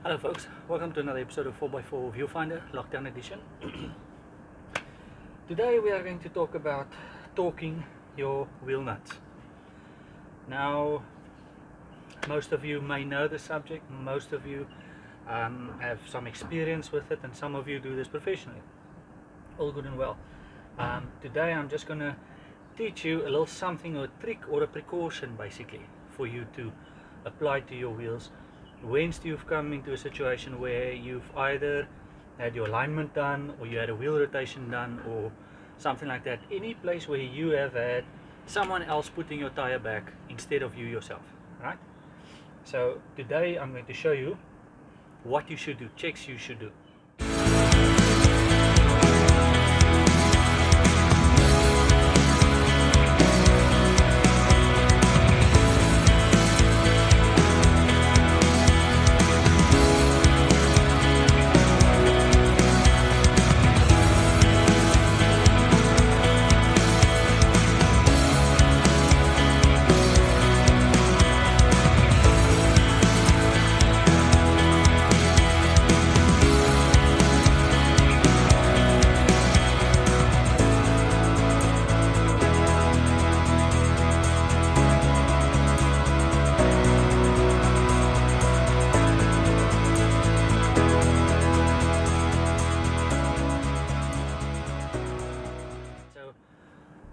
Hello folks, welcome to another episode of 4x4 Viewfinder Lockdown Edition. Today we are going to talk about torquing your wheel nuts. Now, most of you may know the subject, most of you have some experience with it, and some of you do this professionally. All good and well. Today I'm just going to teach you a little something, or a trick or a precaution basically, for you to apply to your wheels once you've come into a situation where you've either had your alignment done, or you had a wheel rotation done, or something like that. Any place where you have had someone else putting your tire back instead of you yourself, right? So today I'm going to show you what you should do, checks you should do.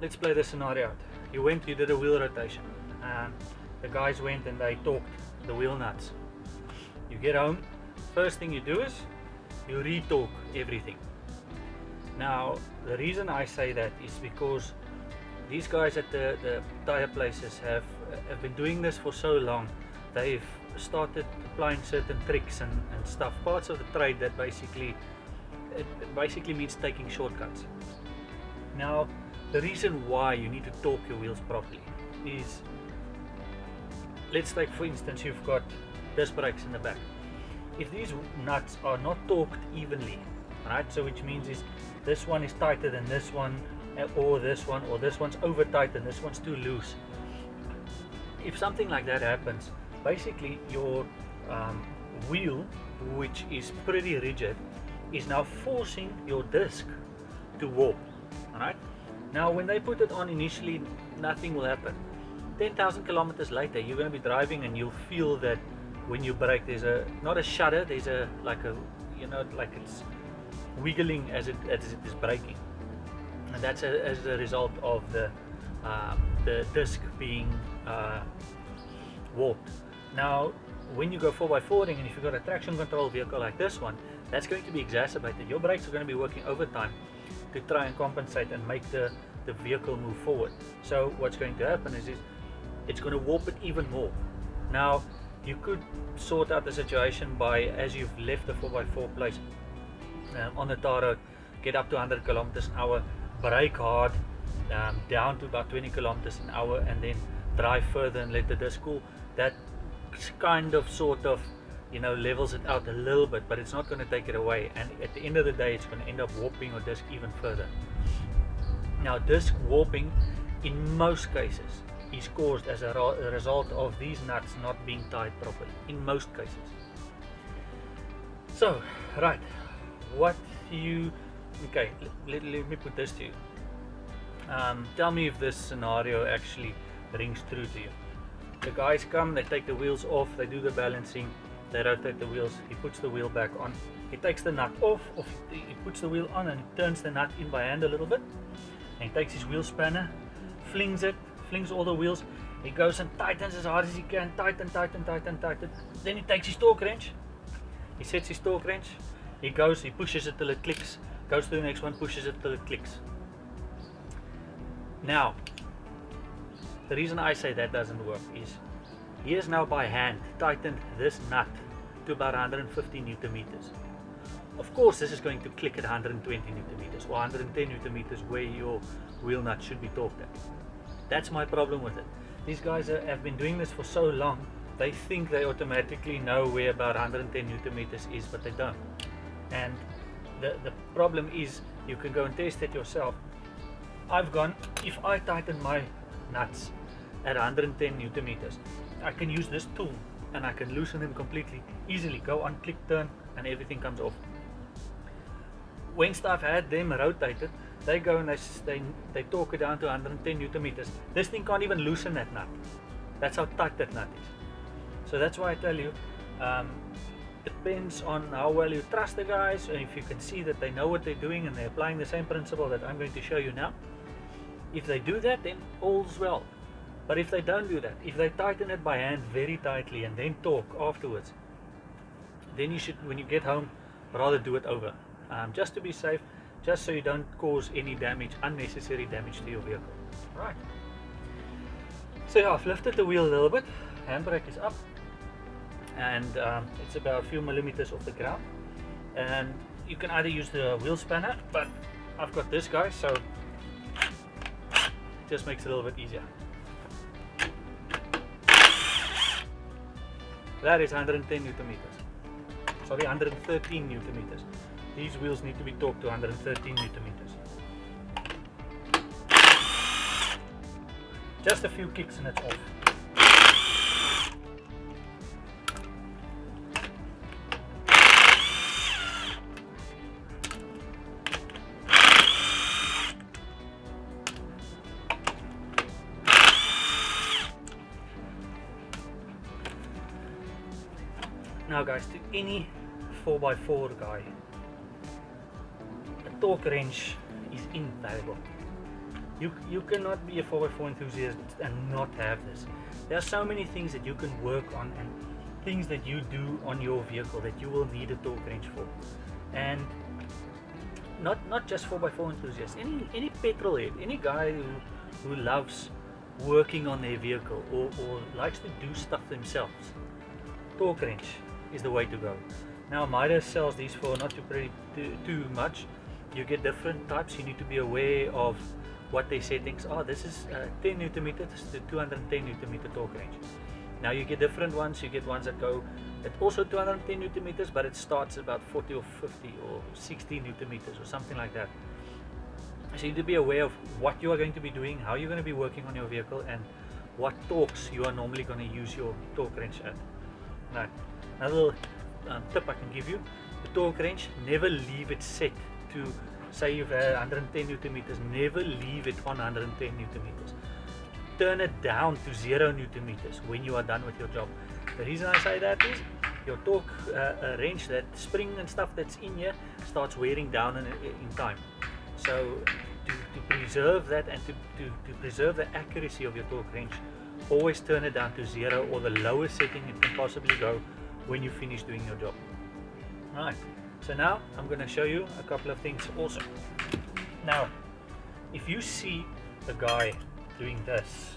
Let's play the scenario out. You did a wheel rotation. The guys went and they torqued the wheel nuts. You get home, first thing you do is you re-torque everything. Now, the reason I say that is because these guys at the tire places have been doing this for so long. They've started applying certain tricks and stuff, parts of the trade that basically means taking shortcuts. Now, the reason why you need to torque your wheels properly is, let's take for instance, you've got disc brakes in the back. If these nuts are not torqued evenly, right, so which means is this one is tighter than this one, or this one's over tight and this one's too loose. If something like that happens, basically your wheel, which is pretty rigid, is now forcing your disc to warp, alright? Now, when they put it on initially, nothing will happen. 10,000 kilometers later, you're going to be driving and you'll feel that when you brake, there's not a shudder, there's like it's wiggling as it is braking, and that's as a result of the disc being warped. Now, when you go 4x4ing, and if you've got a traction control vehicle like this one, that's going to be exacerbated. Your brakes are going to be working overtime to try and compensate and make the vehicle move forward. So what's going to happen is it's going to warp it even more. Now, you could sort out the situation by, as you've left the 4x4 place on the tar road, get up to 100 kilometers an hour, brake hard down to about 20 kilometers an hour, and then drive further and let the disc cool. That kind of sort of, you know, levels it out a little bit, but it's not going to take it away, and at the end of the day it's going to end up warping your disc even further. Now, disc warping in most cases is caused as a result of these nuts not being tied properly, in most cases. So, right, okay, let me put this to you. Tell me if this scenario actually rings true to you. The guys come, they take the wheels off, they do the balancing, they rotate the wheels, he puts the wheel back on, he takes the nut off, or he puts the wheel on and he turns the nut in by hand a little bit, and he takes his wheel spanner, flings all the wheels, he goes and tightens as hard as he can, tighten, then he takes his torque wrench, he sets his torque wrench, he pushes it till it clicks, goes to the next one, pushes it till it clicks. Now, the reason I say that doesn't work is he has now by hand tightened this nut to about 150 Newton meters. Of course, this is going to click at 120 Newton meters or 110 Newton meters where your wheel nut should be torqued at. That's my problem with it. These guys have been doing this for so long, they think they automatically know where about 110 Newton meters is, but they don't. And the problem is, you can go and test it yourself. If I tighten my nuts at 110 Newton meters, I can use this tool and I can loosen them completely easily. Go on, click, turn, and everything comes off. Once I've had them rotated, they go and they torque it down to 110 Newton meters. This thing can't even loosen that nut. That's how tight that nut is. So that's why I tell you, depends on how well you trust the guys, and if you can see that they know what they're doing and they're applying the same principle that I'm going to show you now. If they do that, then all's well. But if they don't do that, if they tighten it by hand very tightly and then torque afterwards, then you should, when you get home, rather do it over, just to be safe, just so you don't cause any damage, unnecessary damage to your vehicle. Right. So yeah, I've lifted the wheel a little bit, handbrake is up, and it's about a few millimeters off the ground, and you can either use the wheel spanner, but I've got this guy, so it just makes it a little bit easier. That is 110 Newton meters. Sorry, 113 Newton meters. These wheels need to be torqued to 113 Newton meters. Just a few kicks and it's off. Now guys, to any 4x4 guy, a torque wrench is invaluable. You cannot be a 4x4 enthusiast and not have this. There are so many things that you can work on and things that you do on your vehicle that you will need a torque wrench for. And not just 4x4 enthusiasts, any petrol head, any guy who loves working on their vehicle or likes to do stuff themselves, torque wrench is the way to go. Now Midas sells these for not too much. You get different types. You need to be aware of what their settings are. This is 10 Newton meters to 210 Newton meter torque range. Now you get different ones. You get ones that go at also 210 Newton meters, but it starts at about 40 or 50 or 60 Newton meters or something like that. So you need to be aware of what you are going to be doing, how you're going to be working on your vehicle, and what torques you are normally going to use your torque wrench at. Now, another little tip I can give you: the torque wrench, never leave it set to, say you've had 110 Newton meters, never leave it on 110 Newton meters. Turn it down to 0 Newton meters when you are done with your job. The reason I say that is your torque wrench, that spring and stuff that's in here, starts wearing down in time. So to preserve that and to preserve the accuracy of your torque wrench, always turn it down to 0 or the lowest setting it can possibly go when you finish doing your job. Alright, so now I'm going to show you a couple of things also. Now, if you see the guy doing this,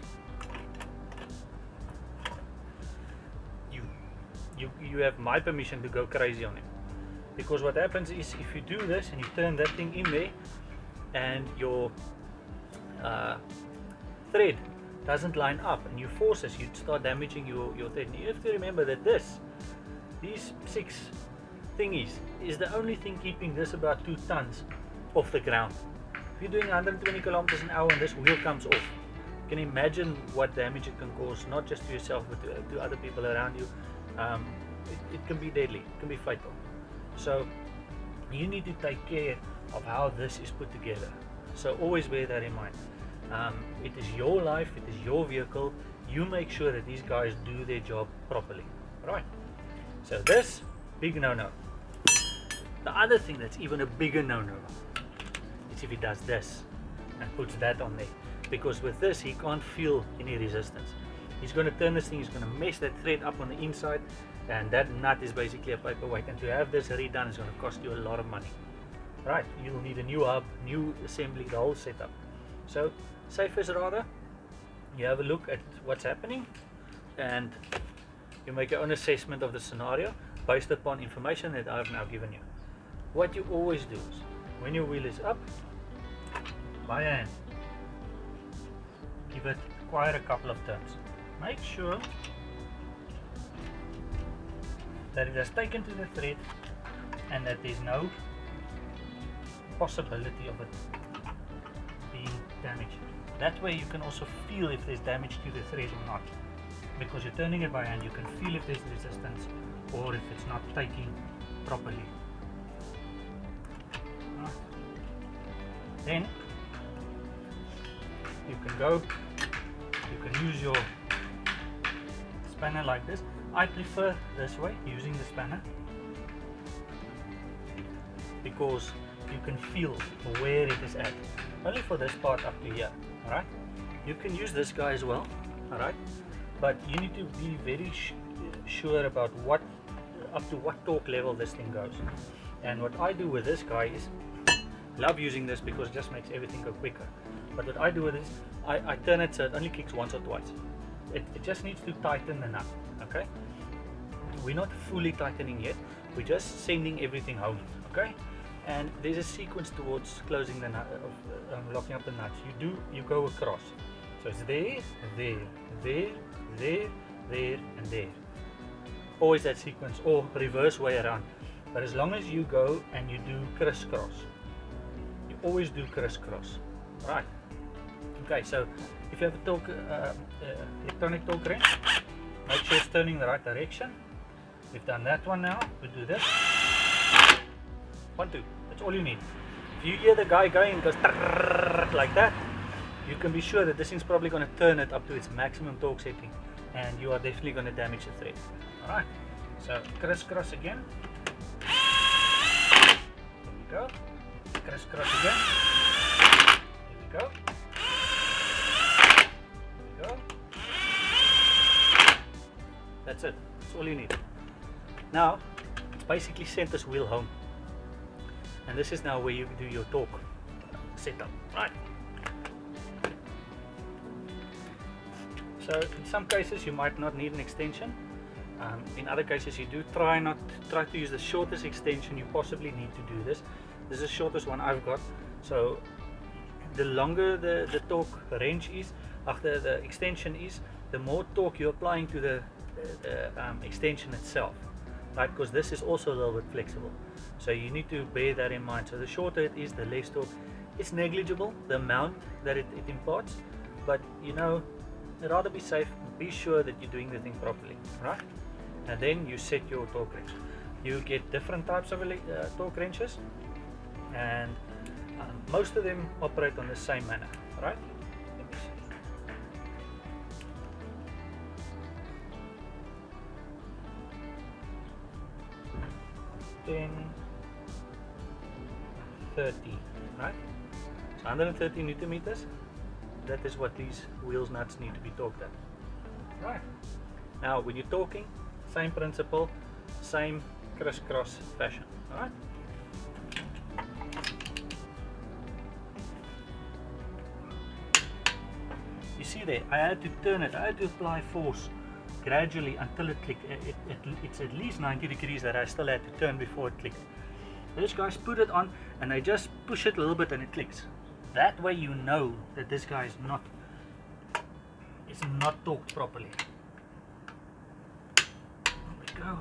you have my permission to go crazy on him, because what happens is, if you do this and you turn that thing in there and your thread doesn't line up and you force this, you start damaging your thread. You have to remember that these 6 thingies is the only thing keeping this about 2 tons off the ground. If you're doing 120 kilometers an hour and this wheel comes off, you can imagine what damage it can cause, not just to yourself but to other people around you. It can be deadly, it can be fatal. So you need to take care of how this is put together. So always bear that in mind. It is your life, it is your vehicle. You make sure that these guys do their job properly. Right. So this, big no-no. The other thing that's even a bigger no-no is if he does this and puts that on there, because with this he can't feel any resistance. He's going to turn this thing, he's going to mess that thread up on the inside, and that nut is basically a paperweight, and to have this redone is going to cost you a lot of money. Right, you'll need a new hub, new assembly, the whole setup. So safe is rather, you have a look at what's happening and you make your own assessment of the scenario based upon information that I've now given you. What you always do is, when your wheel is up, by hand, give it quite a couple of turns. Make sure that it has taken to the thread and that there's no possibility of it being damaged. That way you can also feel if there's damage to the thread or not. because you're turning it by hand. You can feel if there's resistance or if it's not taking properly. Right. Then you can go, you can use your spanner like this. I prefer this way, using the spanner, because you can feel where it is at. Only for this part up to here. Alright, you can use this guy as well. Alright, but you need to be very sure about up to what torque level this thing goes. And what I do with this guy is, love using this because it just makes everything go quicker. But what I do with this, I turn it so it only kicks once or twice. It just needs to tighten the nut. Okay, we're not fully tightening yet, we're just sending everything home. Okay, and there's a sequence towards closing the nut, locking up the nuts. You go across, so it's there, there, there, there, there, and there. Always that sequence, or reverse way around. But as long as you go and you do crisscross, you always do crisscross. Right. Okay, so if you have a electronic torque wrench, make sure it's turning the right direction. We've done that one now. We do this. 1, 2. That's all you need. If you hear the guy going, it goes like that, you can be sure that this thing's probably going to turn it up to its maximum torque setting, and you are definitely going to damage the thread. Alright, so crisscross again. There we go. Crisscross again. There we go. There we go. That's it. That's all you need. Now, it's basically sent this wheel home. And this is now where you do your torque setup. Right. So in some cases you might not need an extension. In other cases you do try to use the shortest extension you possibly need to do this. This is the shortest one I've got. So the longer the torque range is, after the extension is, the more torque you're applying to the extension itself, right? Because this is also a little bit flexible, so you need to bear that in mind. So the shorter it is, the less torque. It's negligible, the amount that it imparts, but you know, I'd rather be safe. Be sure that you're doing the thing properly, right? And then you set your torque wrench. You get different types of torque wrenches, and most of them operate on the same manner, right? 10, 30, right? So 130 Newton meters. That is what these wheels nuts need to be torqued at. Right. Now when you're torquing, same principle, same crisscross fashion. Alright? You see there, I had to turn it, I had to apply force gradually until it clicked. It's at least 90 degrees that I still had to turn before it clicked. Those guys put it on and I just push it a little bit and it clicks. That way you know that this guy is not torqued properly. There we go.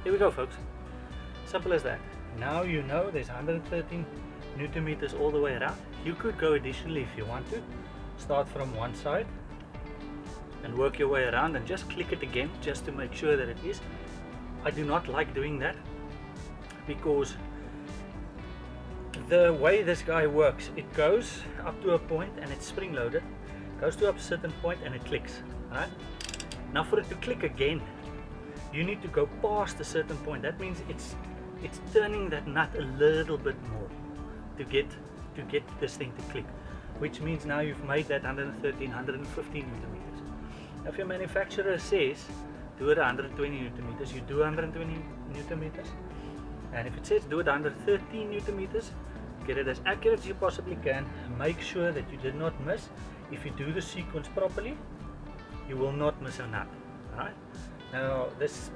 Here we go, folks. Simple as that. Now you know there's 113 Newton meters all the way around. You could go additionally if you want to. Start from one side and work your way around and just click it again just to make sure that it is. I do not like doing that because the way this guy works, it goes up to a point and it's spring loaded, goes to a certain point and it clicks. Alright? Now for it to click again, you need to go past a certain point. That means it's turning that nut a little bit more to get this thing to click, which means now you've made that 113, 115 Newton meters. Now if your manufacturer says do it 120 Newton meters, you do 120 Newton meters, and if it says do it 113 Newton meters, get it as accurate as you possibly can. Make sure that you did not miss. If you do the sequence properly, you will not miss a nut. Alright? Now this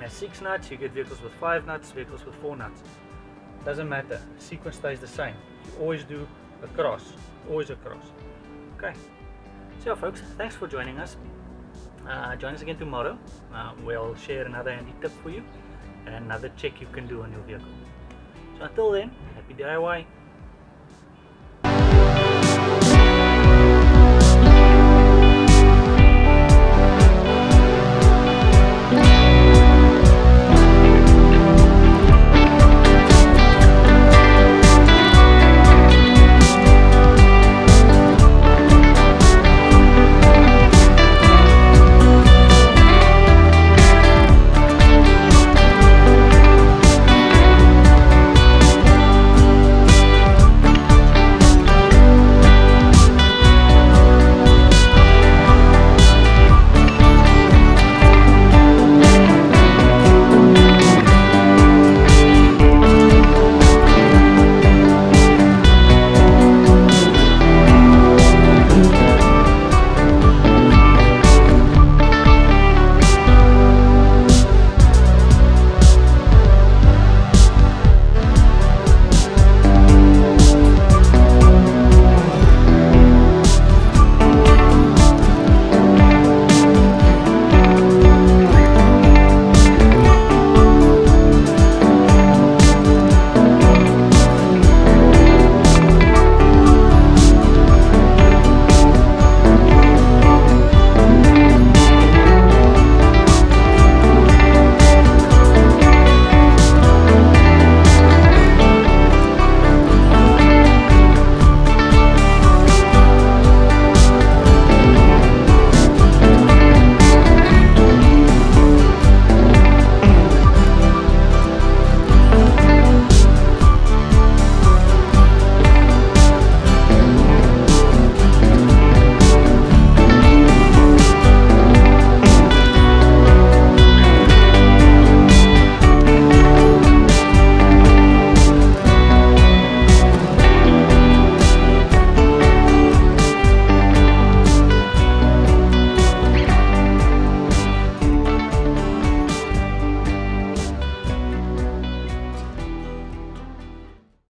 has 6 nuts, you get vehicles with 5 nuts, vehicles with 4 nuts. Doesn't matter, the sequence stays the same. You always do across, always across. Okay, so yeah, folks, thanks for joining us. Join us again tomorrow. We'll share another handy tip for you and another check you can do on your vehicle. So until then, happy DIY.